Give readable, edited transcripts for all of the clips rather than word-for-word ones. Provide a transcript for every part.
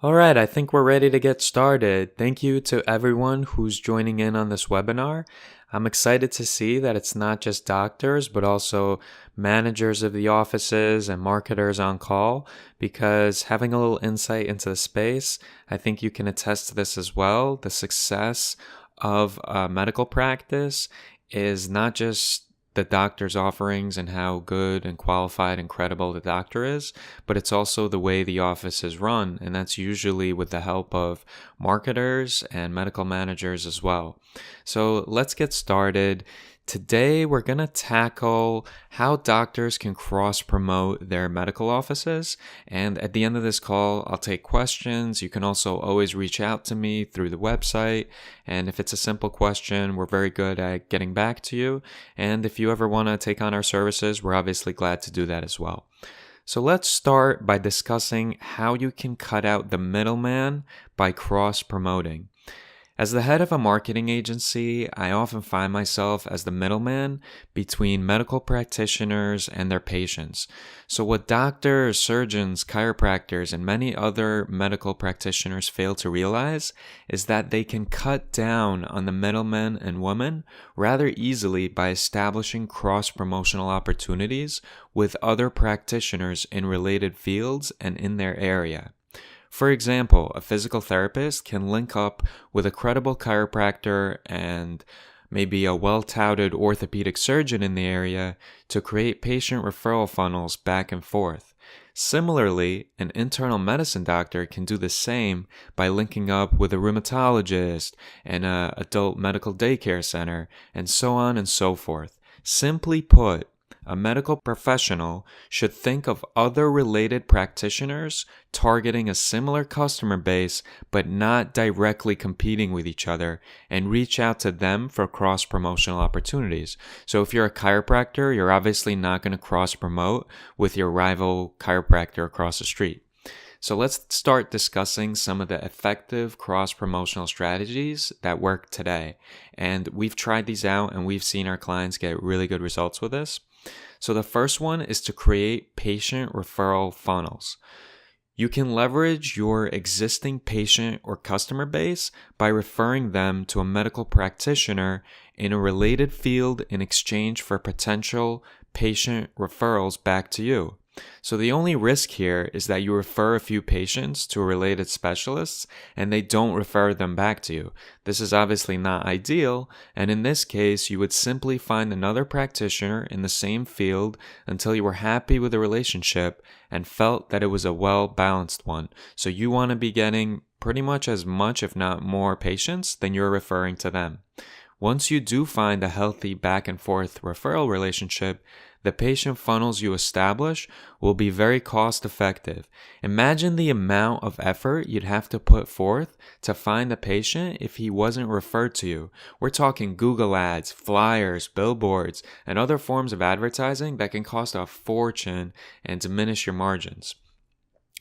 All right, I think we're ready to get started. Thank you to everyone who's joining in on this webinar. I'm excited to see that it's not just doctors, but also managers of the offices and marketers on call, because having a little insight into the space, I think you can attest to this as well. The success of medical practice is not just the doctor's offerings and how good and qualified and credible the doctor is, but it's also the way the office is run, and that's usually with the help of marketers and medical managers as well. So let's get started. Today, we're going to tackle how doctors can cross-promote their medical offices. And at the end of this call, I'll take questions. You can also always reach out to me through the website. And if it's a simple question, we're very good at getting back to you. And if you ever want to take on our services, we're obviously glad to do that as well. So let's start by discussing how you can cut out the middleman by cross-promoting. As the head of a marketing agency, I often find myself as the middleman between medical practitioners and their patients. So what doctors, surgeons, chiropractors, and many other medical practitioners fail to realize is that they can cut down on the middlemen and women rather easily by establishing cross-promotional opportunities with other practitioners in related fields and in their area. For example, a physical therapist can link up with a credible chiropractor and maybe a well-touted orthopedic surgeon in the area to create patient referral funnels back and forth. Similarly, an internal medicine doctor can do the same by linking up with a rheumatologist and an adult medical daycare center, and so on and so forth. Simply put, a medical professional should think of other related practitioners targeting a similar customer base but not directly competing with each other, and reach out to them for cross-promotional opportunities. So if you're a chiropractor, you're obviously not going to cross-promote with your rival chiropractor across the street. So let's start discussing some of the effective cross-promotional strategies that work today. And we've tried these out and we've seen our clients get really good results with this. So the first one is to create patient referral funnels. You can leverage your existing patient or customer base by referring them to a medical practitioner in a related field in exchange for potential patient referrals back to you. So the only risk here is that you refer a few patients to related specialists and they don't refer them back to you. This is obviously not ideal, and in this case, you would simply find another practitioner in the same field until you were happy with the relationship and felt that it was a well-balanced one. So you want to be getting pretty much as much, if not more, patients than you're referring to them. Once you do find a healthy back and forth referral relationship, the patient funnels you establish will be very cost effective. Imagine the amount of effort you'd have to put forth to find a patient if he wasn't referred to you. We're talking Google ads, flyers, billboards, and other forms of advertising that can cost a fortune and diminish your margins.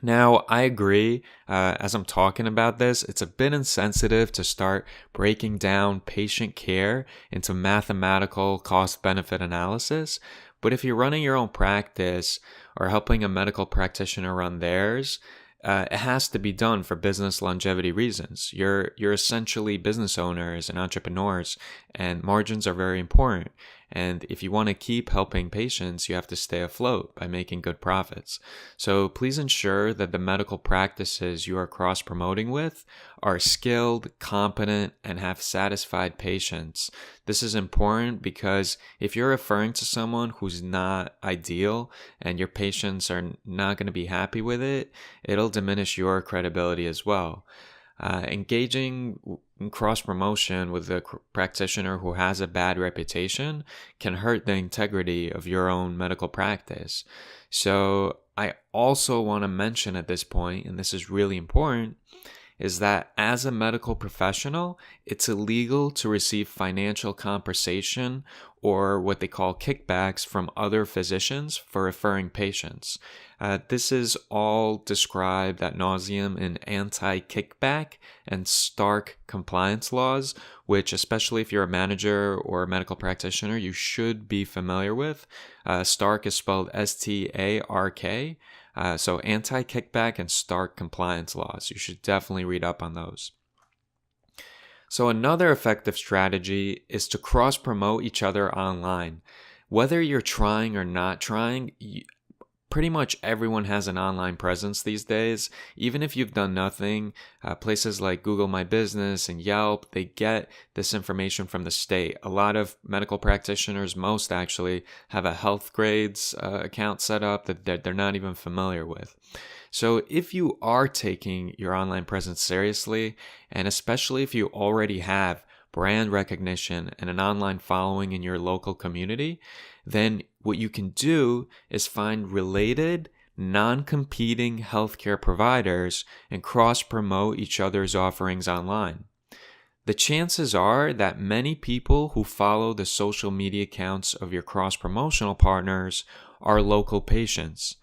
Now, I agree, as I'm talking about this, it's a bit insensitive to start breaking down patient care into mathematical cost-benefit analysis, but if you're running your own practice or helping a medical practitioner run theirs, it has to be done for business longevity reasons. You're essentially business owners and entrepreneurs, and margins are very important. And if you want to keep helping patients, you have to stay afloat by making good profits. So please ensure that the medical practices you are cross-promoting with are skilled, competent, and have satisfied patients. This is important because if you're referring to someone who's not ideal and your patients are not going to be happy with it, it'll diminish your credibility as well. Engaging in cross-promotion with a practitioner who has a bad reputation can hurt the integrity of your own medical practice. So I also want to mention at this point, and this is really important, is that as a medical professional, it's illegal to receive financial compensation or what they call kickbacks from other physicians for referring patients. This is all described ad nauseum in anti-kickback and Stark compliance laws, which, especially if you're a manager or a medical practitioner, you should be familiar with. Stark is spelled S-T-A-R-K. So anti-kickback and Stark compliance laws. You should definitely read up on those. So another effective strategy is to cross-promote each other online. Whether you're trying or not trying, pretty much everyone has an online presence these days. Even if you've done nothing, places like Google My Business and Yelp, they get this information from the state. A lot of medical practitioners, most actually, have a health grades account set up that they're not even familiar with. So if you are taking your online presence seriously, and especially if you already have brand recognition and an online following in your local community, then what you can do is find related, non-competing healthcare providers and cross-promote each other's offerings online. The chances are that many people who follow the social media accounts of your cross-promotional partners are local patients.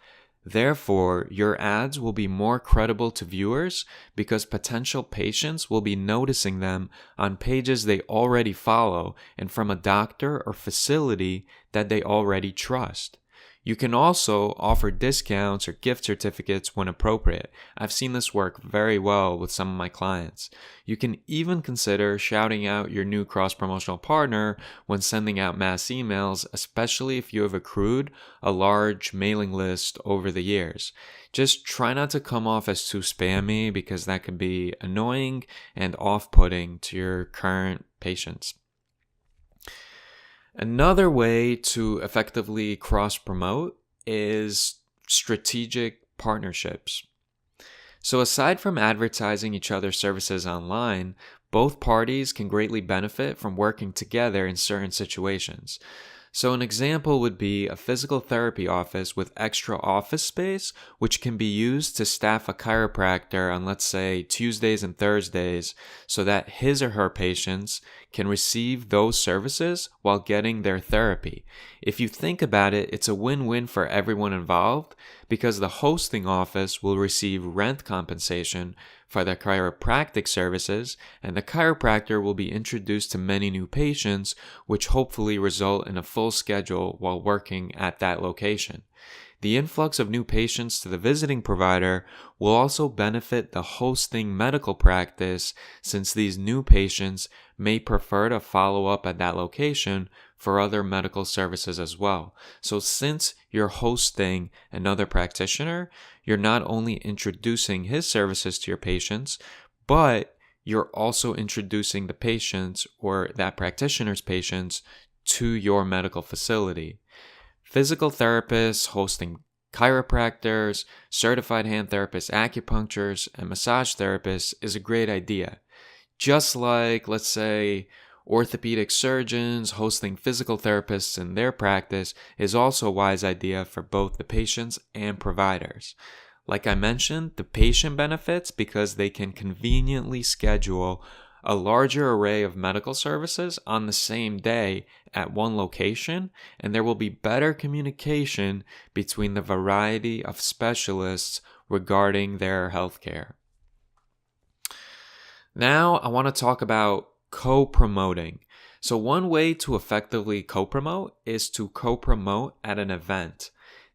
Therefore, your ads will be more credible to viewers because potential patients will be noticing them on pages they already follow and from a doctor or facility that they already trust. You can also offer discounts or gift certificates when appropriate. I've seen this work very well with some of my clients. You can even consider shouting out your new cross-promotional partner when sending out mass emails, especially if you have accrued a large mailing list over the years. Just try not to come off as too spammy because that can be annoying and off-putting to your current patients. Another way to effectively cross-promote is strategic partnerships. So aside from advertising each other's services online, both parties can greatly benefit from working together in certain situations. So an example would be a physical therapy office with extra office space, which can be used to staff a chiropractor on, let's say, Tuesdays and Thursdays, so that his or her patients can receive those services while getting their therapy. If you think about it, it's a win-win for everyone involved because the hosting office will receive rent compensation for their chiropractic services, and the chiropractor will be introduced to many new patients, which hopefully result in a full schedule while working at that location. The influx of new patients to the visiting provider will also benefit the hosting medical practice since these new patients may prefer to follow up at that location for other medical services as well. So since you're hosting another practitioner, you're not only introducing his services to your patients, but you're also introducing the patients or that practitioner's patients to your medical facility. Physical therapists hosting chiropractors, certified hand therapists, acupuncturists, and massage therapists is a great idea. Just like, let's say, orthopedic surgeons hosting physical therapists in their practice is also a wise idea for both the patients and providers. Like I mentioned, the patient benefits because they can conveniently schedule a larger array of medical services on the same day at one location, and there will be better communication between the variety of specialists regarding their healthcare. Now, I want to talk about co-promoting. So one way to effectively co-promote is to co-promote at an event.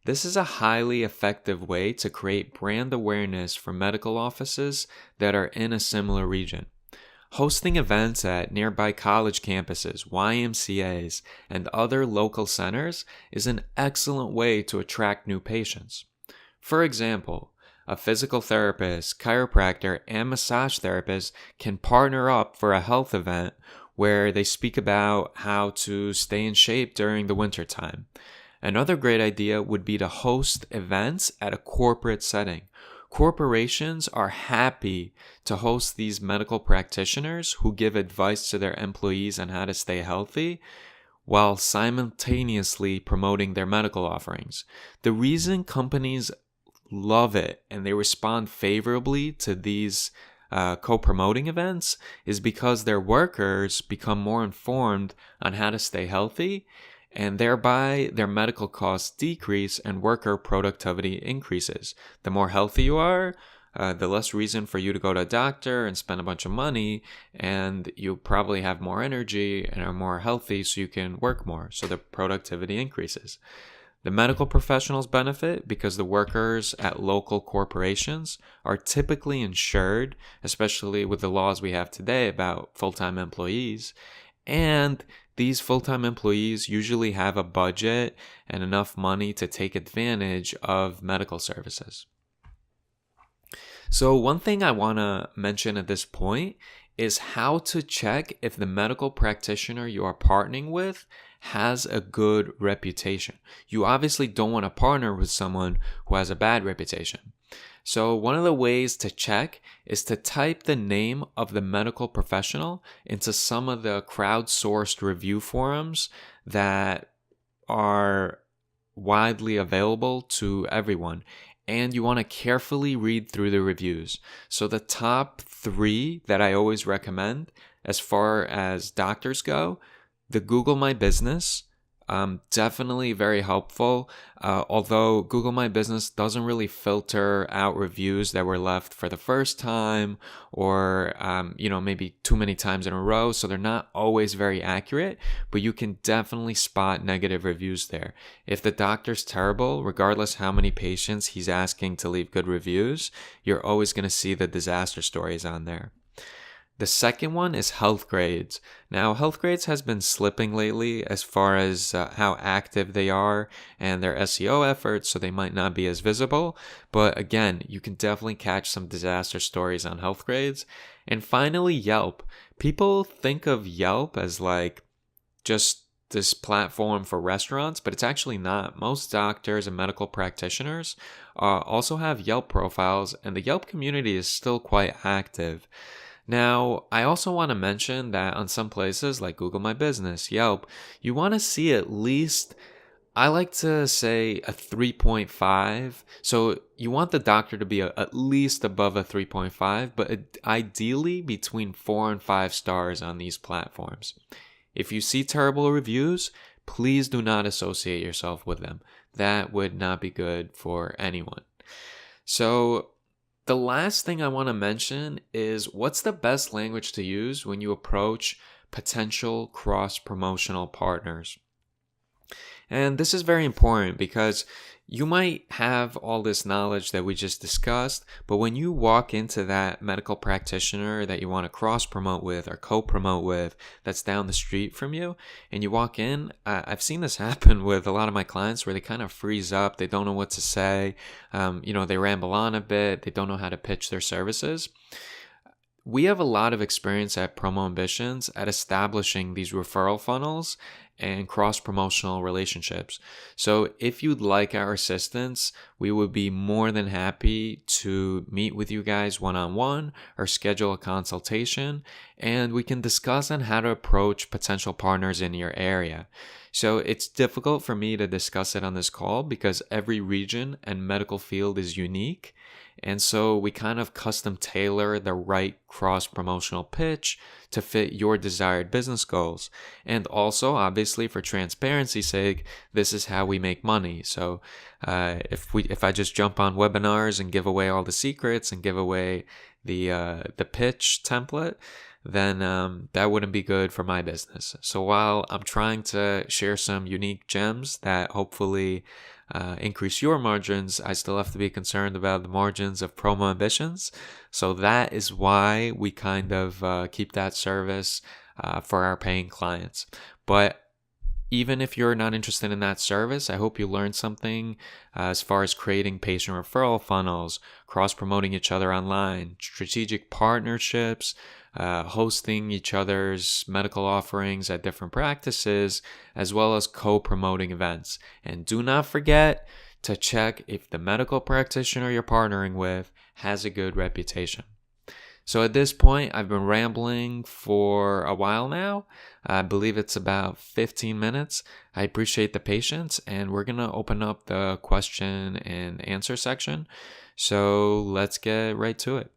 This is a highly effective way to create brand awareness for medical offices that are in a similar region. Hosting events at nearby college campuses, YMCAs, and other local centers is an excellent way to attract new patients. For example, a physical therapist, chiropractor, and massage therapist can partner up for a health event where they speak about how to stay in shape during the wintertime. Another great idea would be to host events at a corporate setting. Corporations are happy to host these medical practitioners who give advice to their employees on how to stay healthy while simultaneously promoting their medical offerings. The reason companies love it and they respond favorably to these co-promoting events is because their workers become more informed on how to stay healthy, and thereby their medical costs decrease and worker productivity increases. The more healthy you are, the less reason for you to go to a doctor and spend a bunch of money, and you probably have more energy and are more healthy so you can work more, so the productivity increases. The medical professionals benefit because the workers at local corporations are typically insured, especially with the laws we have today about full-time employees. And these full-time employees usually have a budget and enough money to take advantage of medical services. So one thing I want to mention at this point is how to check if the medical practitioner you are partnering with has a good reputation. You obviously don't want to partner with someone who has a bad reputation. So one of the ways to check is to type the name of the medical professional into some of the crowdsourced review forums that are widely available to everyone. And you want to carefully read through the reviews. So the top 3 that I always recommend as far as doctors go, the Google My Business, definitely very helpful. Although Google My Business doesn't really filter out reviews that were left for the first time or, maybe too many times in a row. So they're not always very accurate, but you can definitely spot negative reviews there. If the doctor's terrible, regardless how many patients he's asking to leave good reviews, you're always going to see the disaster stories on there. The second one is Health Grades. Now, Health Grades has been slipping lately as far as how active they are and their SEO efforts, so they might not be as visible. But again, you can definitely catch some disaster stories on Health Grades. And finally, Yelp. People think of Yelp as like just this platform for restaurants, but it's actually not. Most doctors and medical practitioners also have Yelp profiles, and the Yelp community is still quite active. Now, I also want to mention that on some places like Google My Business, Yelp, you want to see at least, I like to say a 3.5. So you want the doctor to be at least above a 3.5, but ideally between 4 and 5 stars on these platforms. If you see terrible reviews, please do not associate yourself with them. That would not be good for anyone. So the last thing I want to mention is what's the best language to use when you approach potential cross-promotional partners. And this is very important because you might have all this knowledge that we just discussed, but when you walk into that medical practitioner that you want to cross-promote with or co-promote with that's down the street from you, and you walk in, I've seen this happen with a lot of my clients where they kind of freeze up, they don't know what to say, they ramble on a bit, they don't know how to pitch their services. We have a lot of experience at Promo Ambitions at establishing these referral funnels and cross-promotional relationships. So if you'd like our assistance, we would be more than happy to meet with you guys one-on-one or schedule a consultation, and we can discuss on how to approach potential partners in your area. So it's difficult for me to discuss it on this call because every region and medical field is unique. And so we kind of custom tailor the right cross-promotional pitch to fit your desired business goals. And also, obviously, for transparency's sake, this is how we make money. So if I just jump on webinars and give away all the secrets and give away the pitch template, then that wouldn't be good for my business. So while I'm trying to share some unique gems that hopefully increase your margins, I still have to be concerned about the margins of Promo Ambitions. So that is why we kind of keep that service for our paying clients. But even if you're not interested in that service, I hope you learned something as far as creating patient referral funnels, cross-promoting each other online, strategic partnerships, hosting each other's medical offerings at different practices, as well as co-promoting events. And do not forget to check if the medical practitioner you're partnering with has a good reputation. So at this point, I've been rambling for a while now. I believe it's about 15 minutes. I appreciate the patience, and we're going to open up the question and answer section. So let's get right to it.